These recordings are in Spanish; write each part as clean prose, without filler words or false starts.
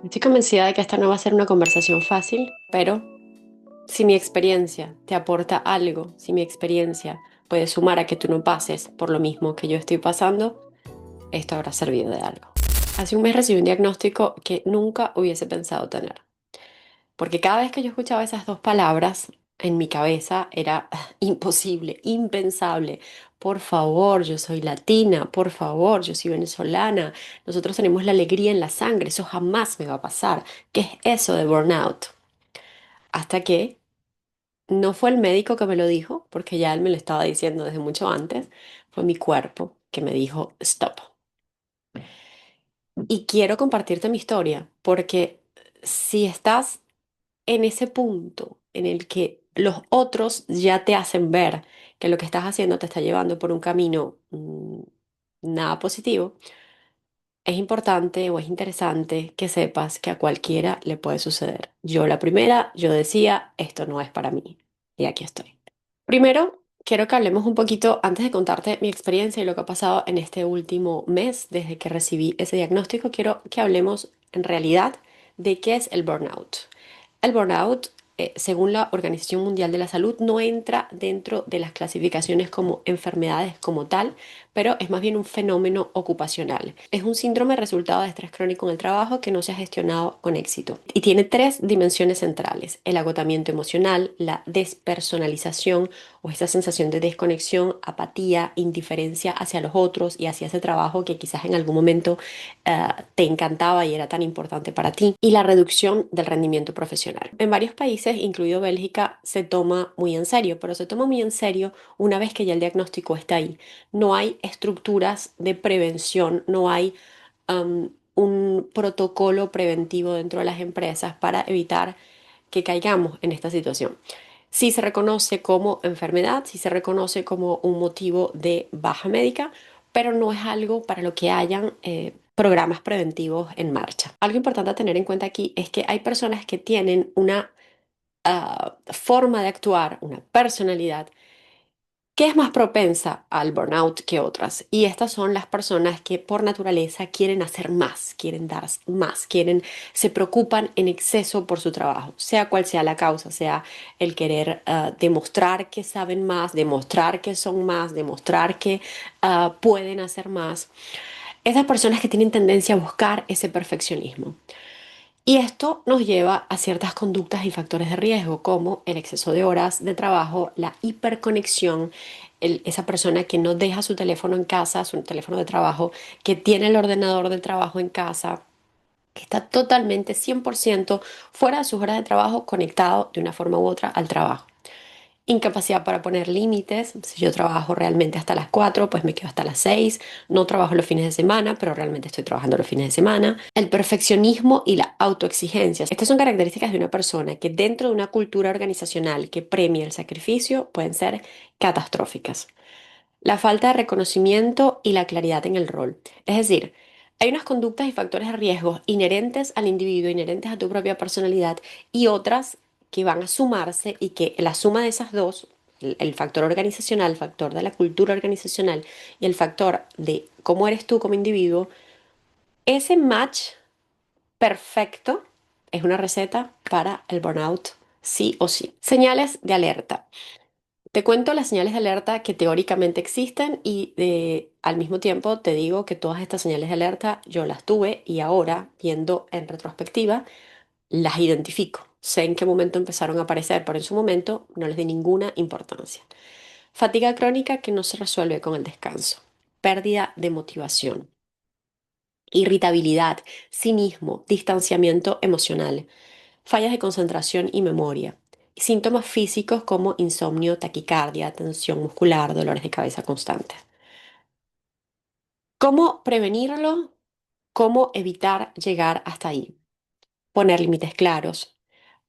Estoy convencida de que esta no va a ser una conversación fácil, pero si mi experiencia te aporta algo, si mi experiencia puede sumar a que tú no pases por lo mismo que yo estoy pasando, esto habrá servido de algo. Hace un mes recibí un diagnóstico que nunca hubiese pensado tener, porque cada vez que yo escuchaba esas dos palabras, en mi cabeza era imposible, impensable. Por favor, yo soy latina, por favor, yo soy venezolana, nosotros tenemos la alegría en la sangre, eso jamás me va a pasar. ¿Qué es eso de burnout? Hasta que no fue el médico que me lo dijo, porque ya él me lo estaba diciendo desde mucho antes, fue mi cuerpo que me dijo, stop. Y quiero compartirte mi historia, porque si estás en ese punto en el que los otros ya te hacen ver que lo que estás haciendo te está llevando por un camino nada positivo, es importante o es interesante que sepas que a cualquiera le puede suceder. Yo la primera, yo decía, esto no es para mí. Y aquí estoy. Primero, quiero que hablemos un poquito, antes de contarte mi experiencia y lo que ha pasado en este último mes desde que recibí ese diagnóstico, quiero que hablemos en realidad de qué es el burnout. El burnout, según la Organización Mundial de la Salud, no entra dentro de las clasificaciones como enfermedades como tal, pero es más bien un fenómeno ocupacional. Es un síndrome resultado de estrés crónico en el trabajo que no se ha gestionado con éxito. Y tiene tres dimensiones centrales: el agotamiento emocional, la despersonalización o esa sensación de desconexión, apatía, indiferencia hacia los otros y hacia ese trabajo que quizás en algún momento te encantaba y era tan importante para ti, y la reducción del rendimiento profesional. En varios países, incluido Bélgica, se toma muy en serio, pero se toma muy en serio una vez que ya el diagnóstico está ahí. No hay estructuras de prevención, no hay un protocolo preventivo dentro de las empresas para evitar que caigamos en esta situación. Sí se reconoce como enfermedad, sí se reconoce como un motivo de baja médica, pero no es algo para lo que hayan programas preventivos en marcha. Algo importante a tener en cuenta aquí es que hay personas que tienen una forma de actuar, una personalidad que es más propensa al burnout que otras. Y estas son las personas que por naturaleza quieren hacer más, quieren dar más, se preocupan en exceso por su trabajo, sea cual sea la causa, sea el querer demostrar que saben más, demostrar que son más, demostrar que pueden hacer más. Esas personas que tienen tendencia a buscar ese perfeccionismo. Y esto nos lleva a ciertas conductas y factores de riesgo, como el exceso de horas de trabajo, la hiperconexión, esa persona que no deja su teléfono en casa, su teléfono de trabajo, que tiene el ordenador de trabajo en casa, que está totalmente 100% fuera de sus horas de trabajo, conectado de una forma u otra al trabajo. Incapacidad para poner límites. Si yo trabajo realmente hasta las 4, pues me quedo hasta las 6. No trabajo los fines de semana, pero realmente estoy trabajando los fines de semana. El perfeccionismo y la autoexigencia. Estas son características de una persona que dentro de una cultura organizacional que premia el sacrificio pueden ser catastróficas. La falta de reconocimiento y la claridad en el rol. Es decir, hay unas conductas y factores de riesgo inherentes al individuo, inherentes a tu propia personalidad, y otras que van a sumarse y que la suma de esas dos, el factor organizacional, el factor de la cultura organizacional y el factor de cómo eres tú como individuo, ese match perfecto es una receta para el burnout, sí o sí. Señales de alerta. Te cuento las señales de alerta que teóricamente existen y al mismo tiempo te digo que todas estas señales de alerta yo las tuve y ahora, viendo en retrospectiva, las identifico. Sé en qué momento empezaron a aparecer, pero en su momento no les di ninguna importancia. Fatiga crónica que no se resuelve con el descanso. Pérdida de motivación. Irritabilidad, cinismo, distanciamiento emocional, fallas de concentración y memoria. Síntomas físicos como insomnio, taquicardia, tensión muscular, dolores de cabeza constantes. ¿Cómo prevenirlo? ¿Cómo evitar llegar hasta ahí? Poner límites claros,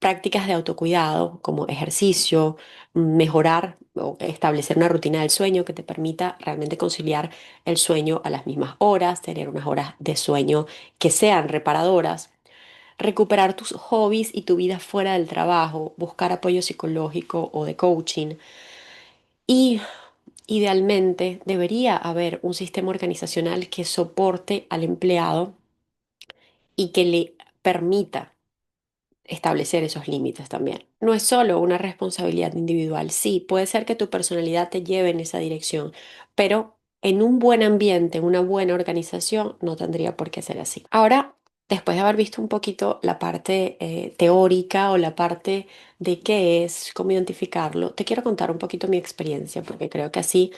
prácticas de autocuidado como ejercicio, mejorar o establecer una rutina del sueño que te permita realmente conciliar el sueño a las mismas horas, tener unas horas de sueño que sean reparadoras, recuperar tus hobbies y tu vida fuera del trabajo, buscar apoyo psicológico o de coaching. Y idealmente debería haber un sistema organizacional que soporte al empleado y que le permita establecer esos límites también. No es solo una responsabilidad individual, sí, puede ser que tu personalidad te lleve en esa dirección, pero en un buen ambiente, en una buena organización, no tendría por qué ser así. Ahora, después de haber visto un poquito la parte teórica o la parte de qué es, cómo identificarlo, te quiero contar un poquito mi experiencia, porque creo que así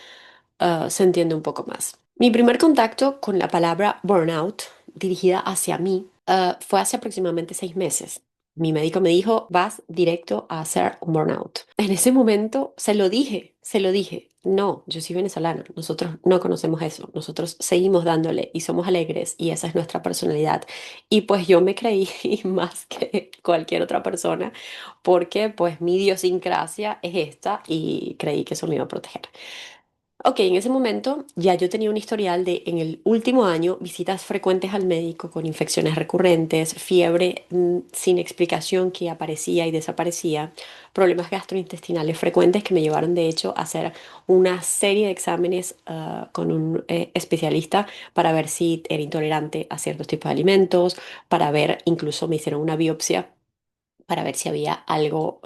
se entiende un poco más. Mi primer contacto con la palabra burnout dirigida hacia mí fue hace aproximadamente 6 meses. Mi médico me dijo, vas directo a hacer un burnout. En ese momento se lo dije. No, yo soy venezolana, nosotros no conocemos eso, nosotros seguimos dándole y somos alegres y esa es nuestra personalidad. Y pues yo me creí más que cualquier otra persona porque pues mi idiosincrasia es esta y creí que eso me iba a proteger. Ok, en ese momento ya yo tenía un historial de, en el último año, visitas frecuentes al médico con infecciones recurrentes, fiebre sin explicación que aparecía y desaparecía, problemas gastrointestinales frecuentes que me llevaron de hecho a hacer una serie de exámenes con un especialista para ver si era intolerante a ciertos tipos de alimentos, para ver, incluso me hicieron una biopsia para ver si había algo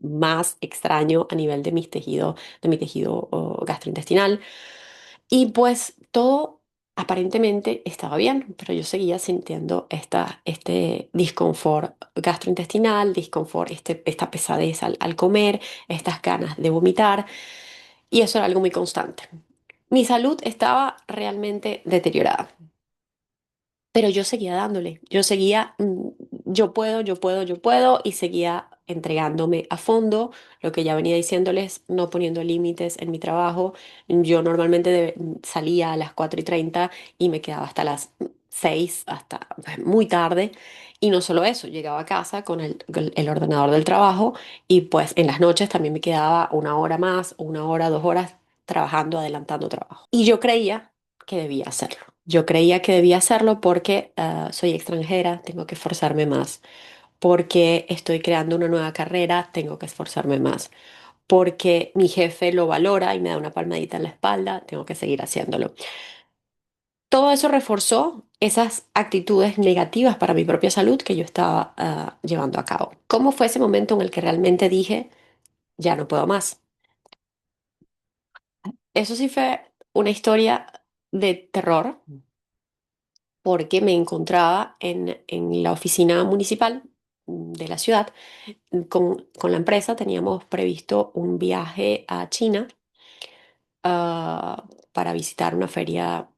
más extraño a nivel de mi tejido gastrointestinal. Y pues todo aparentemente estaba bien, pero yo seguía sintiendo este disconfort gastrointestinal, disconfort, esta pesadez al comer, estas ganas de vomitar, y eso era algo muy constante. Mi salud estaba realmente deteriorada. Pero yo seguía dándole, yo seguía, yo puedo, yo puedo, yo puedo, y seguía entregándome a fondo, lo que ya venía diciéndoles, no poniendo límites en mi trabajo. Yo normalmente salía a las 4:30 y me quedaba hasta las 6 hasta pues, muy tarde. Y no solo eso, llegaba a casa con el ordenador del trabajo y pues en las noches también me quedaba una hora más, una hora, 2 horas trabajando, adelantando trabajo. Y yo creía que debía hacerlo. Yo creía que debía hacerlo porque soy extranjera, tengo que esforzarme más. Porque estoy creando una nueva carrera, tengo que esforzarme más. Porque mi jefe lo valora y me da una palmadita en la espalda, tengo que seguir haciéndolo. Todo eso reforzó esas actitudes negativas para mi propia salud que yo estaba llevando a cabo. ¿Cómo fue ese momento en el que realmente dije, ya no puedo más? Eso sí fue una historia de terror porque me encontraba en la oficina municipal de la ciudad. Con la empresa teníamos previsto un viaje a China para visitar una feria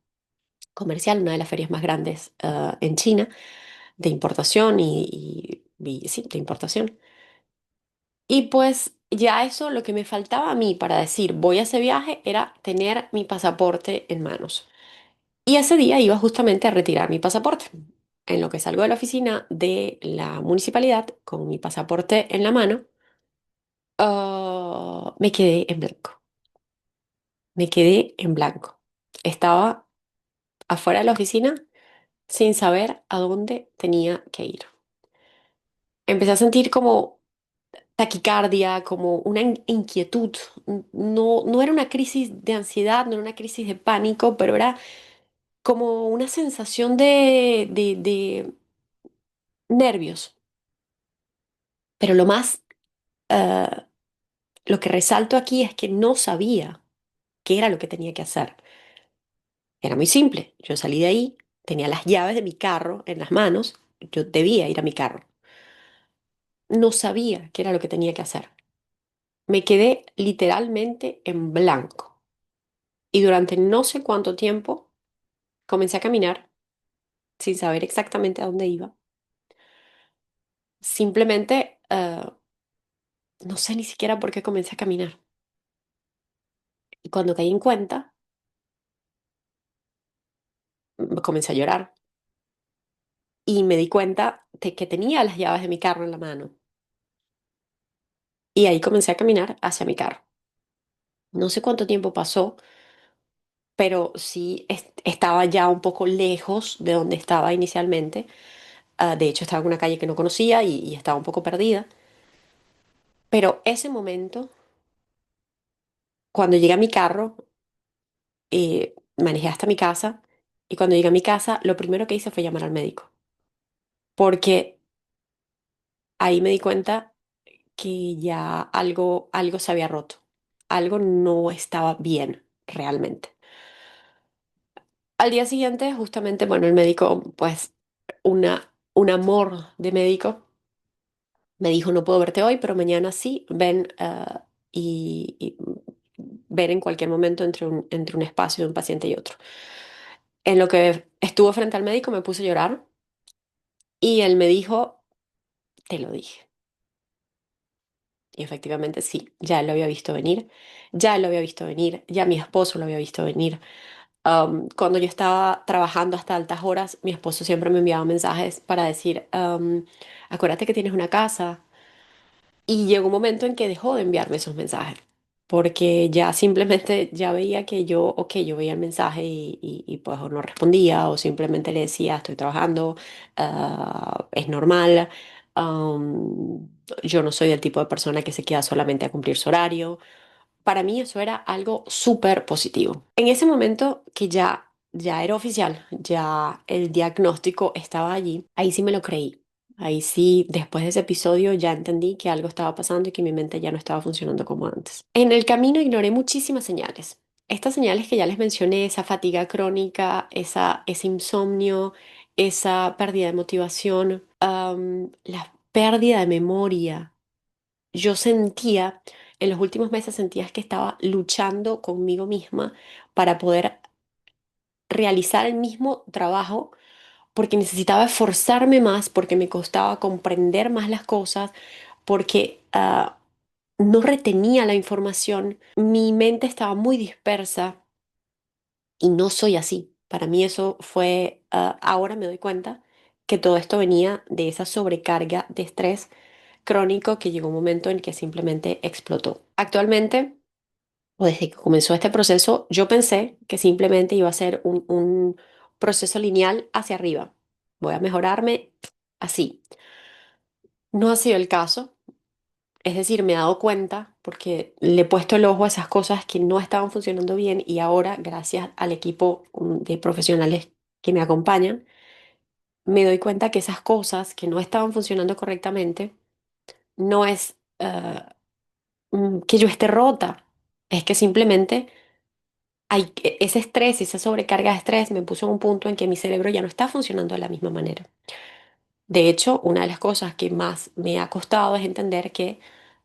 comercial, una de las ferias más grandes en China, de importación sí, de importación. Y pues ya eso, lo que me faltaba a mí para decir voy a ese viaje era tener mi pasaporte en manos. Y ese día iba justamente a retirar mi pasaporte. En lo que salgo de la oficina de la municipalidad con mi pasaporte en la mano, me quedé en blanco. Me quedé en blanco. Estaba afuera de la oficina sin saber a dónde tenía que ir. Empecé a sentir como taquicardia, como una inquietud. No, no era una crisis de ansiedad, no era una crisis de pánico, pero era como una sensación de nervios. Pero eh, lo que resalto aquí es que no sabía qué era lo que tenía que hacer. Era muy simple. Yo salí de ahí, tenía las llaves de mi carro en las manos, yo debía ir a mi carro. No sabía qué era lo que tenía que hacer. Me quedé literalmente en blanco. Y durante no sé cuánto tiempo comencé a caminar sin saber exactamente a dónde iba. Simplemente, no sé ni siquiera por qué comencé a caminar. Y cuando caí en cuenta, comencé a llorar y me di cuenta de que tenía las llaves de mi carro en la mano. Y ahí comencé a caminar hacia mi carro. No sé cuánto tiempo pasó, pero sí estaba ya un poco lejos de donde estaba inicialmente. De hecho, estaba en una calle que no conocía y estaba un poco perdida. Pero ese momento, cuando llegué a mi carro, manejé hasta mi casa y cuando llegué a mi casa, lo primero que hice fue llamar al médico. porque ahí me di cuenta que ya algo se había roto, algo no estaba bien realmente. Al día siguiente, justamente, bueno, el médico, pues, un amor de médico, me dijo, no puedo verte hoy, pero mañana sí, ven y ver en cualquier momento entre un espacio de un paciente y otro. En lo que estuvo frente al médico me puse a llorar y él me dijo, te lo dije. Y efectivamente sí, ya lo había visto venir, ya lo había visto venir, ya mi esposo lo había visto venir. Cuando yo estaba trabajando hasta altas horas, mi esposo siempre me enviaba mensajes para decir, acuérdate que tienes una casa. Y llegó un momento en que dejó de enviarme esos mensajes, porque ya simplemente ya veía que yo, ok, yo veía el mensaje y, pues o no respondía o simplemente le decía, estoy trabajando, es normal. Yo no soy del tipo de persona que se queda solamente a cumplir su horario. Para mí eso era algo súper positivo. En ese momento que ya era oficial, ya el diagnóstico estaba allí, ahí sí me lo creí. Ahí sí, después de ese episodio ya entendí que algo estaba pasando y que mi mente ya no estaba funcionando como antes. En el camino ignoré muchísimas señales. Estas señales que ya les mencioné, esa fatiga crónica, ese insomnio, esa pérdida de motivación, la pérdida de memoria, yo sentía, en los últimos meses sentía que estaba luchando conmigo misma para poder realizar el mismo trabajo porque necesitaba esforzarme más, porque me costaba comprender más las cosas, porque no retenía la información, mi mente estaba muy dispersa y no soy así. Para mí eso fue, ahora me doy cuenta que todo esto venía de esa sobrecarga de estrés crónico que llegó un momento en que simplemente explotó. Actualmente, o desde que comenzó este proceso, yo pensé que simplemente iba a ser un proceso lineal hacia arriba. Voy a mejorarme así. No ha sido el caso. Es decir, me he dado cuenta porque le he puesto el ojo a esas cosas que no estaban funcionando bien y ahora, gracias al equipo de profesionales que me acompañan, me doy cuenta que esas cosas que no estaban funcionando correctamente no es que yo esté rota, es que simplemente ese estrés, esa sobrecarga de estrés me puso en un punto en que mi cerebro ya no está funcionando de la misma manera. De hecho, una de las cosas que más me ha costado es entender que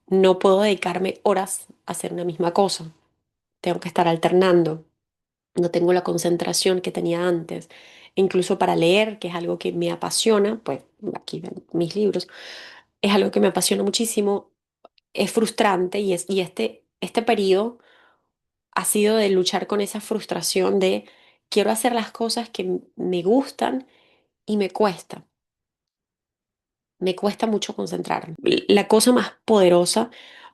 no puedo dedicarme horas a hacer una misma cosa. Tengo que estar alternando. No tengo la concentración que tenía antes. Incluso para leer, que es algo que me apasiona, pues aquí ven mis libros, es algo que me apasiona muchísimo. Es frustrante y este periodo ha sido de luchar con esa frustración de quiero hacer las cosas que me gustan y me cuesta mucho concentrarme. La cosa más poderosa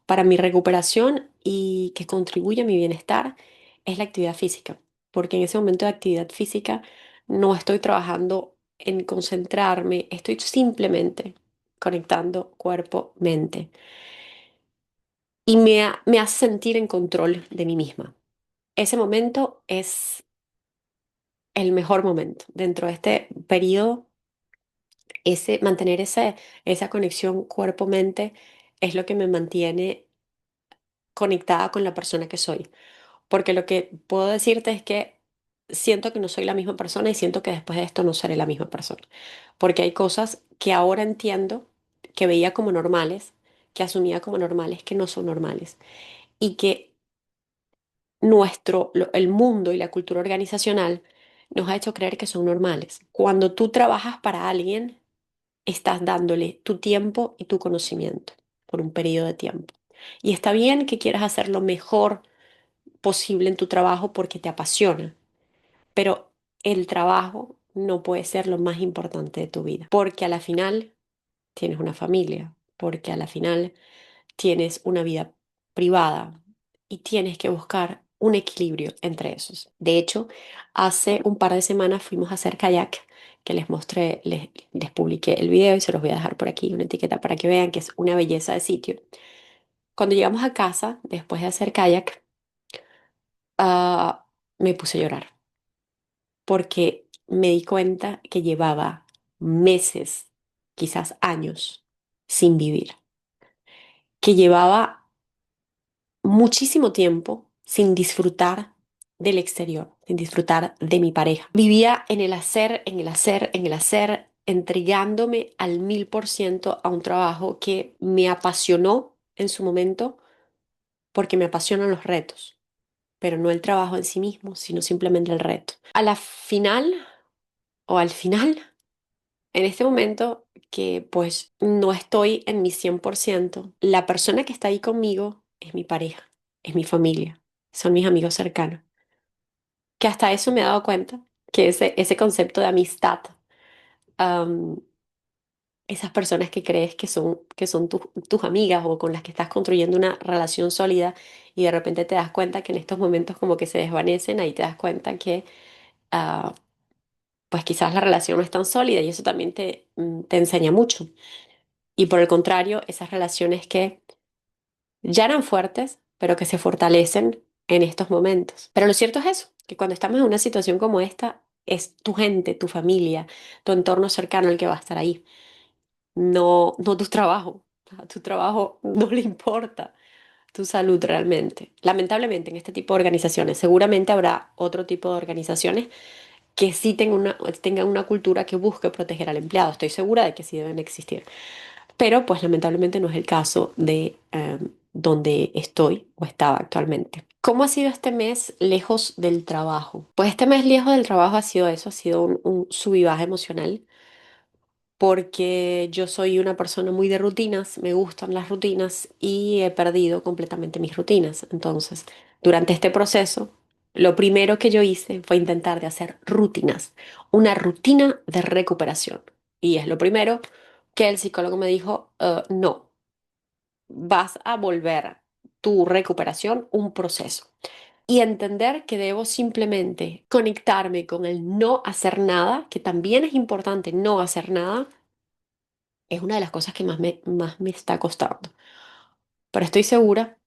para mi recuperación y que contribuye a mi bienestar es la actividad física, porque en ese momento de actividad física no estoy trabajando en concentrarme, estoy simplemente conectando cuerpo-mente y me hace sentir en control de mí misma. Ese momento es el mejor momento dentro de este periodo. Mantener esa conexión cuerpo-mente es lo que me mantiene conectada con la persona que soy. Porque lo que puedo decirte es que siento que no soy la misma persona y siento que después de esto no seré la misma persona. Porque hay cosas que ahora entiendo, que veía como normales, que asumía como normales, que no son normales. Y que el mundo y la cultura organizacional nos ha hecho creer que son normales. Cuando tú trabajas para alguien, estás dándole tu tiempo y tu conocimiento por un periodo de tiempo. Y está bien que quieras hacer lo mejor posible en tu trabajo porque te apasiona, pero el trabajo no puede ser lo más importante de tu vida, porque a la final tienes una familia, porque a la final tienes una vida privada y tienes que buscar un equilibrio entre esos. De hecho, hace un par de semanas fuimos a hacer kayak, que les mostré, les publiqué el video y se los voy a dejar por aquí, una etiqueta para que vean que es una belleza de sitio. Cuando llegamos a casa, después de hacer kayak, me puse a llorar porque me di cuenta que llevaba meses. quizás años, sin vivir, que llevaba muchísimo tiempo sin disfrutar del exterior, sin disfrutar de mi pareja. Vivía en el hacer, en el hacer, en el hacer, entregándome al 1000% a un trabajo que me apasionó en su momento porque me apasionan los retos, pero no el trabajo en sí mismo, sino simplemente el reto. A la final o al final, en este momento que pues no estoy en mi 100%, la persona que está ahí conmigo es mi pareja, es mi familia, son mis amigos cercanos. Que hasta eso me he dado cuenta, que ese concepto de amistad, am, esas personas que crees que son tus amigas o con las que estás construyendo una relación sólida y de repente te das cuenta que en estos momentos como que se desvanecen, ahí te das cuenta que ah, pues quizás la relación no es tan sólida y eso también te enseña mucho. Y por el contrario, esas relaciones que ya eran fuertes, pero que se fortalecen en estos momentos. Pero lo cierto es eso, que cuando estamos en una situación como esta, es tu gente, tu familia, tu entorno cercano el que va a estar ahí, no tu trabajo. A tu trabajo no le importa tu salud realmente. Lamentablemente en este tipo de organizaciones, seguramente habrá otro tipo de organizaciones que sí tengan una cultura que busque proteger al empleado. Estoy segura de que sí deben existir. Pero pues lamentablemente no es el caso de donde estoy o estaba actualmente. ¿Cómo ha sido este mes lejos del trabajo? Pues este mes lejos del trabajo ha sido eso, ha sido un sub y baja emocional, porque yo soy una persona muy de rutinas, me gustan las rutinas y he perdido completamente mis rutinas. Entonces, durante este proceso, lo primero que yo hice fue intentar de hacer rutinas, una rutina de recuperación. Y es lo primero que el psicólogo me dijo, no, vas a volver tu recuperación un proceso. Y entender que debo simplemente conectarme con el no hacer nada, que también es importante no hacer nada, es una de las cosas que más me está costando. Pero estoy segura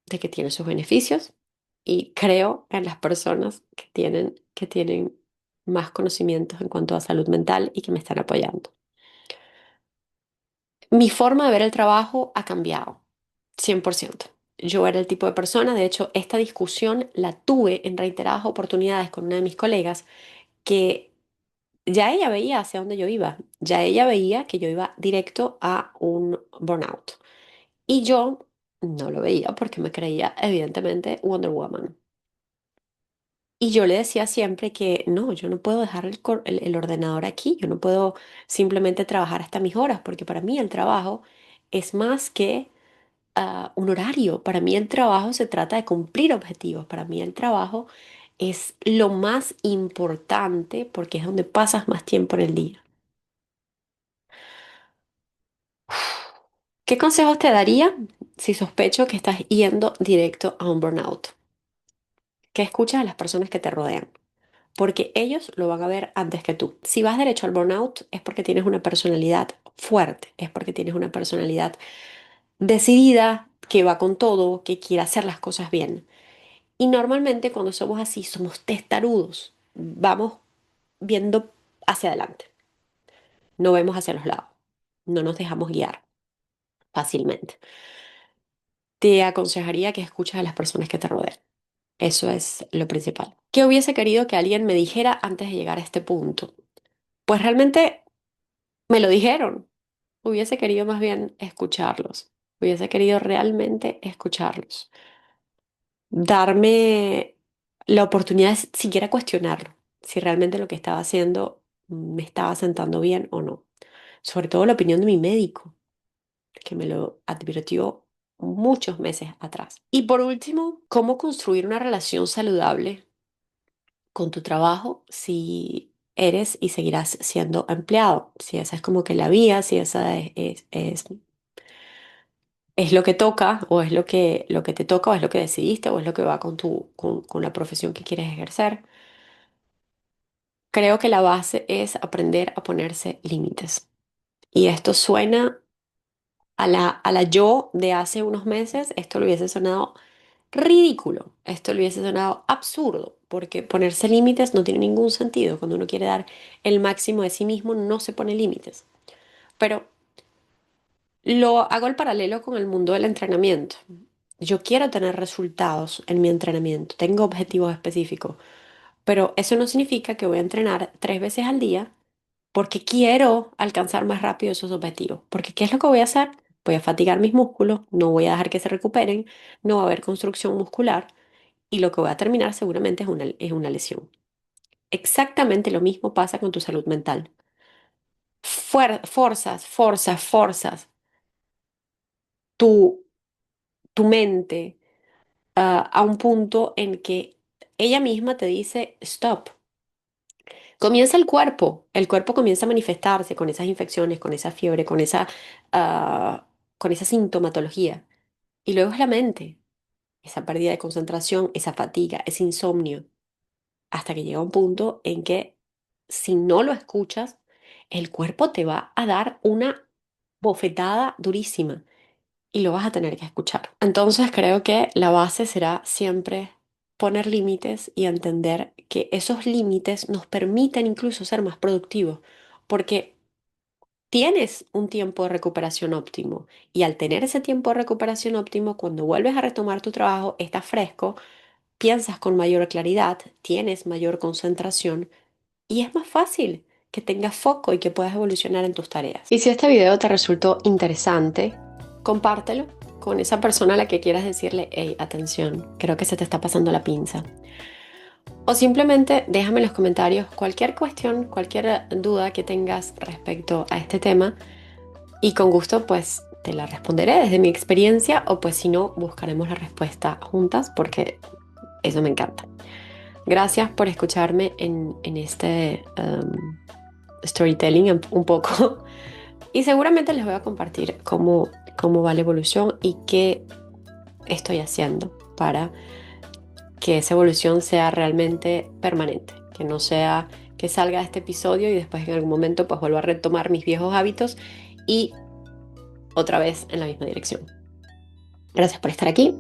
de que tiene sus beneficios y creo en las personas que tienen más conocimientos en cuanto a salud mental y que me están apoyando. Mi forma de ver el trabajo ha cambiado, 100%. Yo era el tipo de persona, de hecho, esta discusión la tuve en reiteradas oportunidades con una de mis colegas, que ya ella veía hacia dónde yo iba, ya ella veía que yo iba directo a un burnout. Y yo no lo veía porque me creía, evidentemente, Wonder Woman. Y yo le decía siempre que no, yo no puedo dejar el ordenador aquí, yo no puedo simplemente trabajar hasta mis horas, porque para mí el trabajo es más que un horario. Para mí el trabajo se trata de cumplir objetivos. Para mí el trabajo es lo más importante porque es donde pasas más tiempo en el día. ¿Qué consejos te daría si sospecho que estás yendo directo a un burnout? Que escuches a las personas que te rodean, porque ellos lo van a ver antes que tú. Si vas derecho al burnout es porque tienes una personalidad fuerte, es porque tienes una personalidad decidida, que va con todo, que quiere hacer las cosas bien. Y normalmente cuando somos así, somos testarudos, vamos viendo hacia adelante, no vemos hacia los lados, no nos dejamos guiar fácilmente. Te aconsejaría que escuches a las personas que te rodean. Eso es lo principal. ¿Qué hubiese querido que alguien me dijera antes de llegar a este punto? Pues realmente me lo dijeron. Hubiese querido más bien escucharlos. Hubiese querido realmente escucharlos. Darme la oportunidad de siquiera cuestionarlo. Si realmente lo que estaba haciendo me estaba sentando bien o no. Sobre todo la opinión de mi médico, que me lo advirtió muchos meses atrás. Y por último, ¿cómo construir una relación saludable con tu trabajo si eres y seguirás siendo empleado? Si esa es como que la vía, si esa es lo que toca, o es lo que te toca, o es lo que decidiste, o es lo que va con con la profesión que quieres ejercer. Creo que la base es aprender a ponerse límites. Y esto suena a la yo de hace unos meses, esto le hubiese sonado ridículo, esto le hubiese sonado absurdo, porque ponerse límites no tiene ningún sentido. Cuando uno quiere dar el máximo de sí mismo, no se pone límites. pero lo hago el paralelo con el mundo del entrenamiento. Yo quiero tener resultados en mi entrenamiento, tengo objetivos específicos, pero eso no significa que voy a entrenar 3 veces al día porque quiero alcanzar más rápido esos objetivos. Porque ¿qué es lo que voy a hacer? Voy a fatigar mis músculos, no voy a dejar que se recuperen, no va a haber construcción muscular y lo que voy a terminar seguramente es una lesión. Exactamente lo mismo pasa con tu salud mental. Forzas tu, tu mente a un punto en que ella misma te dice, stop. Comienza el cuerpo comienza a manifestarse con esas infecciones, con esa fiebre, con esa sintomatología. Y luego es la mente, esa pérdida de concentración, esa fatiga, ese insomnio, hasta que llega un punto en que si no lo escuchas, el cuerpo te va a dar una bofetada durísima y lo vas a tener que escuchar. Entonces creo que la base será siempre poner límites y entender que esos límites nos permiten incluso ser más productivos, porque tienes un tiempo de recuperación óptimo y al tener ese tiempo de recuperación óptimo, cuando vuelves a retomar tu trabajo, estás fresco, piensas con mayor claridad, tienes mayor concentración y es más fácil que tengas foco y que puedas evolucionar en tus tareas. Y si este video te resultó interesante, compártelo con esa persona a la que quieras decirle, hey, atención, creo que se te está pasando la pinza. O simplemente déjame en los comentarios cualquier cuestión, cualquier duda que tengas respecto a este tema y con gusto pues te la responderé desde mi experiencia o pues si no buscaremos la respuesta juntas porque eso me encanta. Gracias por escucharme en este storytelling un poco y seguramente les voy a compartir cómo va la evolución y qué estoy haciendo para que esa evolución sea realmente permanente, que no sea que salga de este episodio y después en algún momento pues vuelvo a retomar mis viejos hábitos y otra vez en la misma dirección. Gracias por estar aquí.